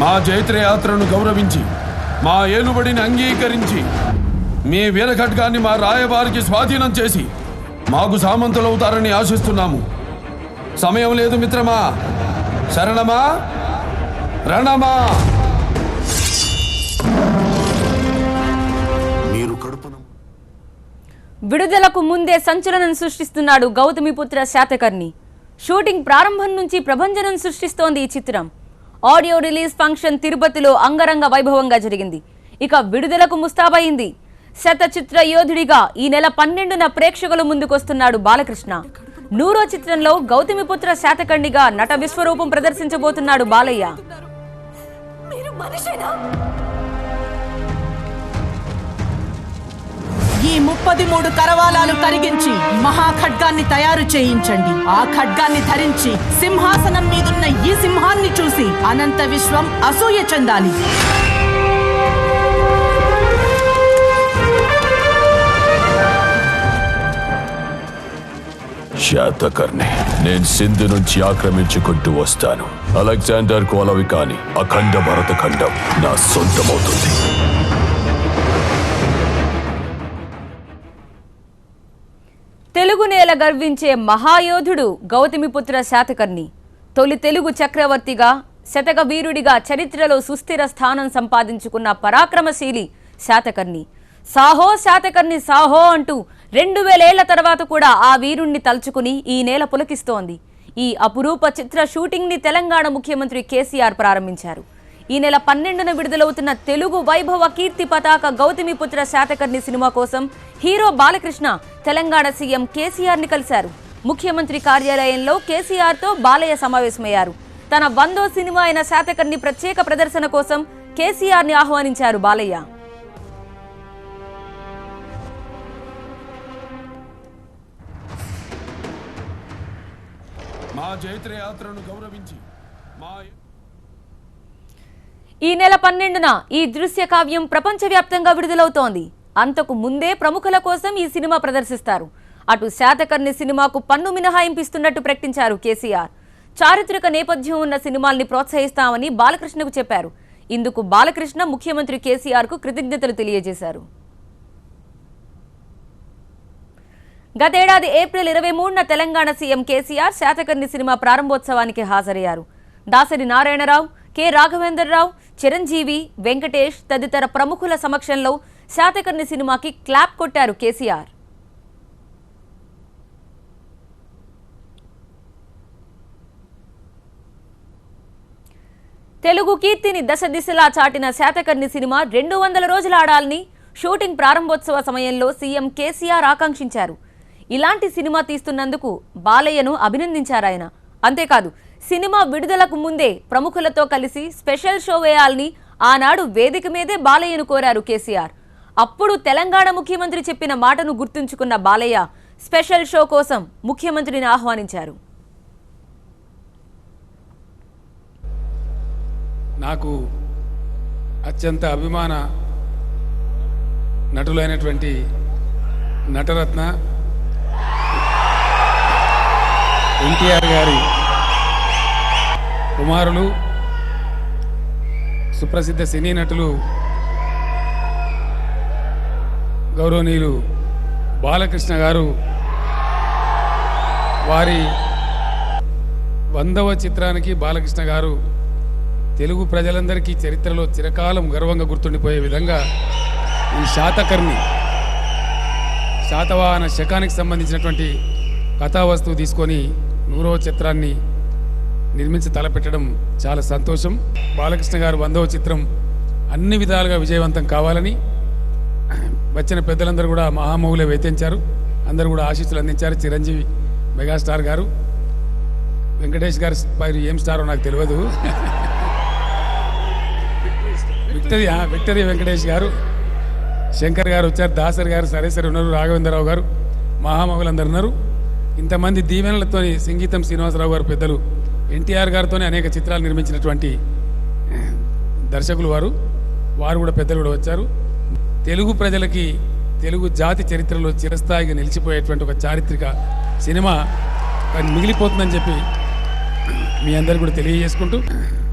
మా జైత్రయాత్రను గౌరవించి మా ఏలుబడిని అంగీకరించి మీ వీరఖడ్గాన్ని మా రాయబారికి స్వాధీనం చేసి మాకు సామంతులవుతారని ఆశిస్తున్నాము. సమయం లేదు మిత్రమా. శరణమా రణమా. విడుదలకు ముందే సంచలనం సృష్టిస్తున్నాడు గౌతమిపుత్ర శాతకర్ణి. షూటింగ్ ప్రారంభం నుంచి ప్రభంజనం సృష్టిస్తోంది ఈ చిత్రం. ఆడియో రిలీజ్ ఫంక్షన్ తిరుపతిలో అంగరంగ వైభవంగా జరిగింది. ఇక విడుదలకు ముస్తాబైంది. శతచిత్ర యోధుడిగా ఈ నెల 12న ప్రేక్షకుల ముందుకొస్తున్నాడు బాలకృష్ణ. 100వ చిత్రంలో గౌతమిపుత్ర శాతకర్ణిగా నట విశ్వరూపం ప్రదర్శించబోతున్నాడు బాలయ్య. ఈ 33 కరవాలాలు కరిగించి మహాఖడ్గాన్ని తయారు చేయించండి. ఆ ఖడ్గాన్ని ధరించి సింహాసనం మీదున్న ఈ సింహాన్ని చూసి అనంత విశ్వం అసూయ చెందాలి. శాతకర్ణి, నేను సింధు నుంచి ఆక్రమించుకుంటూ వస్తాను. అలెగ్జాండర్ కోలవికాని అఖండ భరతఖండం నా సొంతమవుతుంది. తెలుగు నేల గర్వించే మహాయోధుడు గౌతమిపుత్ర శాతకర్ణి. తొలి తెలుగు చక్రవర్తిగా, శతక వీరుడిగా చరిత్రలో సుస్థిర స్థానం సంపాదించుకున్న పరాక్రమశీలి శాతకర్ణి. సాహో శాతకర్ణి సాహో అంటూ 2000 ఏళ్ల తర్వాత కూడా ఆ వీరుణ్ణి తలుచుకుని ఈ నేల పులకిస్తోంది. ఈ అపురూప చిత్ర షూటింగ్ ని తెలంగాణ ముఖ్యమంత్రి కేసీఆర్ ప్రారంభించారు. ఈ నెల 12న విడుదలవుతున్న తెలుగు వైభవ కీర్తి పతాక గౌతమిపుత్ర శాతకర్ణి సినిమా కోసం హీరో బాలకృష్ణ తెలంగాణ సీఎం కేసీఆర్ ని కలిశారు. ముఖ్యమంత్రి కార్యాలయంలో కేసీఆర్ తో బాలయ్య సమావేశమయ్యారు. తన 100వ సినిమా అయిన శాతకర్ణి ప్రత్యేక ప్రదర్శన కోసం కేసీఆర్ ని ఆహ్వానించారు బాలయ్య. మా జైత్రయాత్రను గౌరవించి ఈ నెల 12న ఈ దృశ్య కావ్యం ప్రపంచవ్యాప్తంగా విడుదలవుతోంది. అంతకు ముందే ప్రముఖుల కోసం ఈ సినిమా ప్రదర్శిస్తారు. అటు శాతకర్ణి సినిమాకు పన్ను మినహాయింపిస్తున్నట్టు ప్రకటించారు కేసీఆర్. చారిత్రక నేపథ్యం ఉన్న సినిమాల్ని ప్రోత్సహిస్తామని బాలకృష్ణకు చెప్పారు. ఇందుకు బాలకృష్ణ ముఖ్యమంత్రి కేసీఆర్ కు కృతజ్ఞతలు తెలియజేశారు. గతేడాది ఏప్రిల్ 23న తెలంగాణ సీఎం కేసీఆర్ శాతకర్ణి సినిమా ప్రారంభోత్సవానికి హాజరయ్యారు. దాసరి నారాయణరావు, కె రాఘవేంద్రరావు, చిరంజీవి, వెంకటేష్ తదితర ప్రముఖుల సమక్షంలో శాతకర్ణి సినిమాకి క్లాప్ కొట్టారు కేసీఆర్. తెలుగు కీర్తిని దశ దిశలా చాటిన శాతకర్ణి సినిమా 200 రోజులు ఆడాలని షూటింగ్ ప్రారంభోత్సవ సమయంలో సీఎం కేసీఆర్ ఆకాంక్షించారు. ఇలాంటి సినిమా తీస్తున్నందుకు బాలయ్యను అభినందించారాయన. అంతేకాదు, సినిమా విడుదలకు ముందే ప్రముఖులతో కలిసి స్పెషల్ షో వేయాలని ఆనాడు వేదిక మీదే బాలయ్యను కోరారు కేసీఆర్. అప్పుడు తెలంగాణ ముఖ్యమంత్రి చెప్పిన మాటను గుర్తుంచుకున్న బాలయ్య స్పెషల్ షో కోసం ముఖ్యమంత్రిని ఆహ్వానించారు. నాకు అత్యంత అభిమాన నటులైనటువంటి నటరత్న ఎన్టీఆర్ గారి కుమారులు, సుప్రసిద్ధ సినీ నటులు గౌరవనీయులు బాలకృష్ణ గారు వారి 100వ చిత్రానికి బాలకృష్ణ గారు తెలుగు ప్రజలందరికీ చరిత్రలో చిరకాలం గర్వంగా గుర్తుండిపోయే విధంగా ఈ శాతవాహన శకానికి సంబంధించినటువంటి కథావస్తువు తీసుకొని 100వ చిత్రాన్ని నిర్మించి తలపెట్టడం చాలా సంతోషం. బాలకృష్ణ గారు 100వ చిత్రం అన్ని విధాలుగా విజయవంతం కావాలని వచ్చిన పెద్దలందరూ కూడా మహామౌలే వేతించారు. అందరూ కూడా ఆశీస్సులు అందించారు. చిరంజీవి మెగాస్టార్ గారు, వెంకటేష్ గారు పైరు ఏం స్టారో నాకు తెలియదు, విక్టరీ వెంకటేష్ గారు, శంకర్ గారు వచ్చారు, దాసరి గారు, సరేసరి ఉన్నారు, రాఘవేంద్రరావు గారు, మహామౌలందరూ ఉన్నారు. ఇంతమంది దీవెనలతో సంగీతం శ్రీనివాసరావు గారు పెద్దలు, ఎన్టీఆర్ గారితోనే అనేక చిత్రాలు నిర్మించినటువంటి దర్శకులు వారు కూడా పెద్దలు కూడా వచ్చారు. తెలుగు ప్రజలకి తెలుగు జాతి చరిత్రలో చిరస్థాయిగా నిలిచిపోయేటువంటి ఒక చారిత్రక సినిమా మిగిలిపోతుందని చెప్పి మీ అందరికీ కూడా తెలియజేసుకుంటూ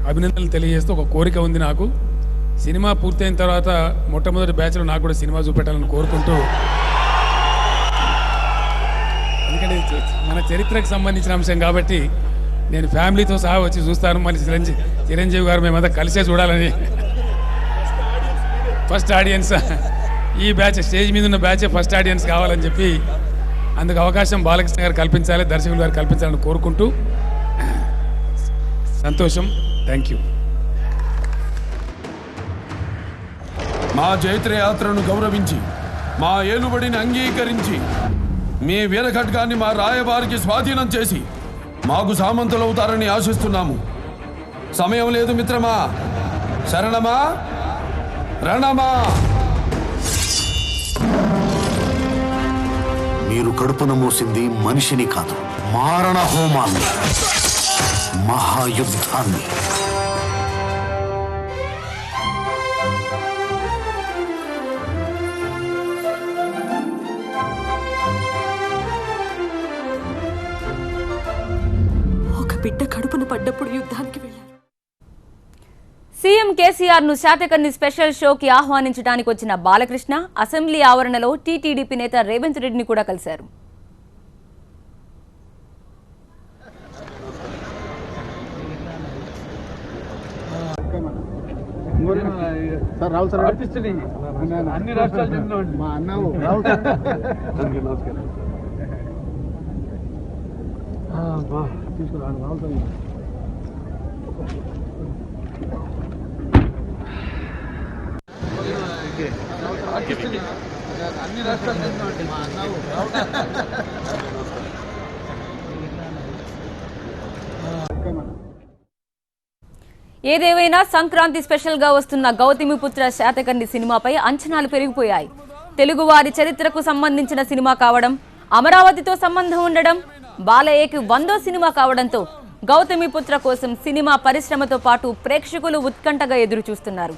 అభినందనలు తెలియజేస్తూ ఒక కోరిక ఉంది నాకు. సినిమా పూర్తయిన తర్వాత మొట్టమొదటి బ్యాచ్లో నాకు కూడా సినిమా చూపెట్టాలని కోరుకుంటూ, ఎందుకంటే ఇది మన చరిత్రకు సంబంధించిన అంశం కాబట్టి నేను ఫ్యామిలీతో సహా వచ్చి చూస్తాను. మళ్ళీ చిరంజీవి గారు మేమంతా కలిసే చూడాలని. ఫస్ట్ ఆడియన్స్ ఈ బ్యాచ్, స్టేజ్ మీద ఉన్న బ్యాచే ఫస్ట్ ఆడియన్స్ కావాలని చెప్పి అందుకు అవకాశం బాలకృష్ణ గారు కల్పించాలి, దర్శకులు గారు కల్పించాలని కోరుకుంటూ సంతోషం. Thank you. మా జైత్రయాత్రను గౌరవించి మా ఏలుబడిని అంగీకరించి మీ వీరఖడ్గాన్ని మా రాయబారికి స్వాధీనం చేసి మాకు సామంతులవుతారని ఆశిస్తున్నాము. సమయం లేదు మిత్రమా, శరణమా రణమా. మీరు కడుపున మోసింది మనిషిని కాదు, మారణ హోమాన్ని, మహాయుద్ధాన్ని. ఒక బిడ్డ కడుపున పడ్డప్పుడు యుద్ధానికి వెళ్ళారు. సీఎం కేసీఆర్ ను శాతకర్ణి స్పెషల్ షోకి ఆహ్వానించడానికి వచ్చిన బాలకృష్ణ అసెంబ్లీ ఆవరణలో టీటీడీపీ నేత రేవంత్ రెడ్డిని కూడా కలిశారు. ఏదేవైనా సంక్రాంతి స్పెషల్ గా వస్తున్న గౌతమిపుత్ర శాతకర్ణి సినిమాపై అంచనాలు పెరిగిపోయాయి. తెలుగువారి చరిత్రకు సంబంధించిన సినిమా కావడం, అమరావతితో సంబంధం ఉండడం, బాలయ్యకి 100వ సినిమా కావడంతో గౌతమిపుత్ర కోసం సినిమా పరిశ్రమతో పాటు ప్రేక్షకులు ఉత్కంఠగా ఎదురు చూస్తున్నారు.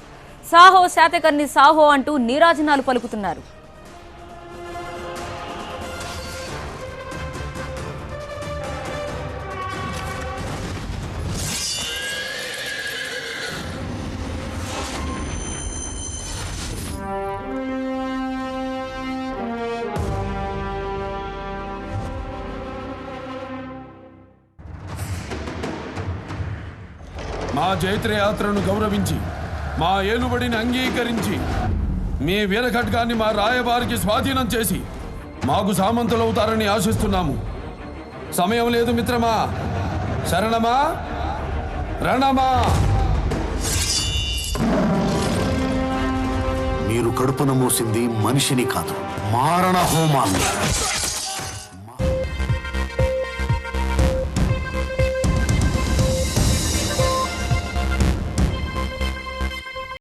సాహో శాతకర్ణి సాహో అంటూ నీరాజనాలు పలుకుతున్నారు. మా జైత్రయాత్రను గౌరవించి మా ఏలుబడిని అంగీకరించి మీ వీరఖడ్గాన్ని మా రాయబారికి స్వాధీనం చేసి మాకు సామంతులవుతారని ఆశిస్తున్నాము. సమయం లేదు మిత్రమా, శరణమా రణమా. మీరు కడుపున మోసింది మనిషిని కాదు, మారణ హోమాన్ని.